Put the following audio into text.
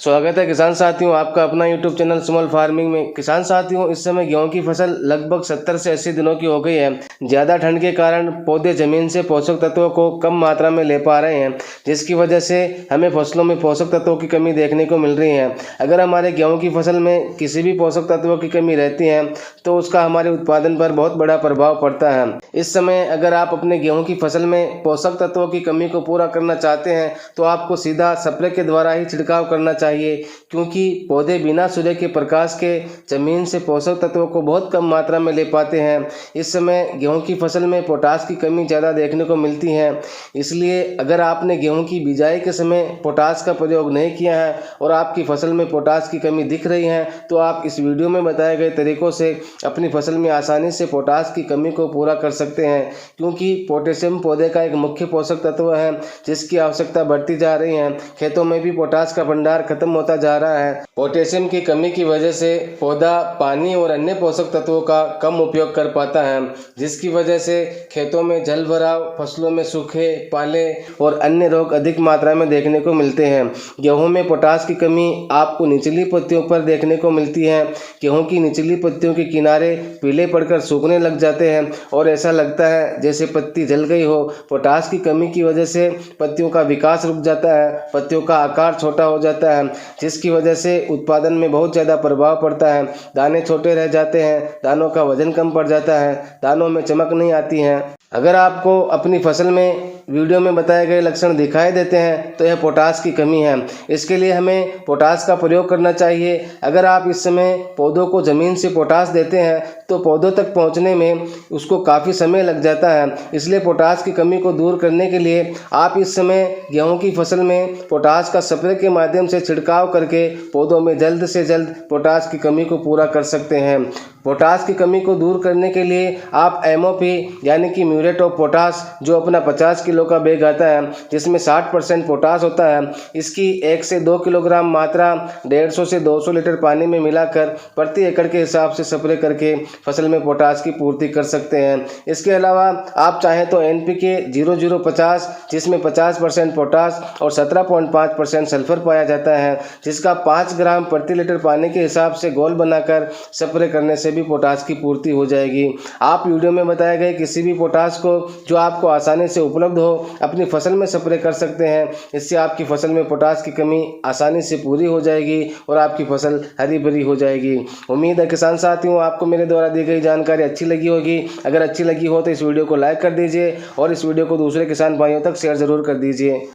स्वागत है किसान साथियों, आपका अपना यूट्यूब चैनल स्मॉल फार्मिंग में। किसान साथियों, इस समय गेहूं की फसल लगभग 70 से 80 दिनों की हो गई है। ज़्यादा ठंड के कारण पौधे ज़मीन से पोषक तत्वों को कम मात्रा में ले पा रहे हैं, जिसकी वजह से हमें फसलों में पोषक तत्वों की कमी देखने को मिल रही है। अगर हमारे गेहूँ की फसल में किसी भी पोषक तत्वों की कमी रहती है तो उसका हमारे उत्पादन पर बहुत बड़ा प्रभाव पड़ता है। इस समय अगर आप अपने गेहूँ की फसल में पोषक तत्वों की कमी को पूरा करना चाहते हैं तो आपको सीधा स्प्रे के द्वारा ही छिड़काव करना चाहिए, क्योंकि पौधे बिना सूर्य के प्रकाश के जमीन से पोषक तत्वों को बहुत कम मात्रा में ले पाते हैं। इस समय गेहूं की फसल में पोटास की कमी ज़्यादा देखने को मिलती है। इसलिए अगर आपने गेहूं की बिजाई के समय पोटास का प्रयोग नहीं किया है और आपकी फसल में पोटास की कमी दिख रही है तो आप इस वीडियो में बताए गए तरीकों से अपनी फसल में आसानी से पोटास की कमी को पूरा कर सकते हैं, क्योंकि पोटेशियम पौधे का एक मुख्य पोषक तत्व है जिसकी आवश्यकता बढ़ती जा रही है। खेतों में भी पोटास का भंडार खत्म होता जा रहा है। पोटेशियम की कमी की वजह से पौधा पानी और अन्य पोषक तत्वों का कम उपयोग कर पाता है, जिसकी वजह से खेतों में जल भराव, फसलों में सूखे, पाले और अन्य रोग अधिक मात्रा में देखने को मिलते हैं। गेहूं में पोटास की कमी आपको निचली पत्तियों पर देखने को मिलती है। गेहूं की निचली पत्तियों के किनारे पीले पड़कर सूखने लग जाते हैं और ऐसा लगता है जैसे पत्ती जल गई हो। पोटास की कमी की वजह से पत्तियों का विकास रुक जाता है, पत्तियों का आकार छोटा हो जाता है, जिसकी वजह से उत्पादन में बहुत ज़्यादा प्रभाव पड़ता है। दाने छोटे रह जाते हैं, दानों का वजन कम पड़ जाता है, दानों में चमक नहीं आती है। अगर आपको अपनी फसल में वीडियो में बताए गए लक्षण दिखाई देते हैं तो यह पोटास की कमी है। इसके लिए हमें पोटास का प्रयोग करना चाहिए। अगर आप इस समय पौधों को ज़मीन से पोटास देते हैं तो पौधों तक पहुंचने में उसको काफ़ी समय लग जाता है। इसलिए पोटास की कमी को दूर करने के लिए आप इस समय गेहूं की फसल में पोटास का स्प्रे के माध्यम से छिड़काव करके पौधों में जल्द से जल्द पोटास की कमी को पूरा कर सकते हैं। पोटास की कमी को दूर करने के लिए आप MOP यानी कि म्यूरेट ऑफ पोटास, जो अपना 50 किलो का बैग आता है जिसमें 60% पोटास होता है, इसकी 1 से 2 किलोग्राम मात्रा 150 से 200 लीटर पानी में मिलाकर प्रति एकड़ के हिसाब से स्प्रे करके फसल में पोटास की पूर्ति कर सकते हैं। इसके अलावा आप चाहें तो NPK 0050, जिसमें 50% पोटास और 17.5% सल्फर पाया जाता है, जिसका 5 ग्राम प्रति लीटर पानी के हिसाब से घोल बनाकर स्प्रे करने से भी पोटास की पूर्ति हो जाएगी। आप वीडियो में बताए गए किसी भी पोटास को जो आपको आसानी से उपलब्ध हो अपनी फसल में स्प्रे कर सकते हैं। इससे आपकी फसल में पोटास की कमी आसानी से पूरी हो जाएगी और आपकी फसल हरी भरी हो जाएगी। उम्मीद है किसान साथियों, आपको मेरे द्वारा दी गई जानकारी अच्छी लगी होगी। अगर अच्छी लगी हो तो इस वीडियो को लाइक कर दीजिए और इस वीडियो को दूसरे किसान भाइयों तक शेयर जरूर कर दीजिए।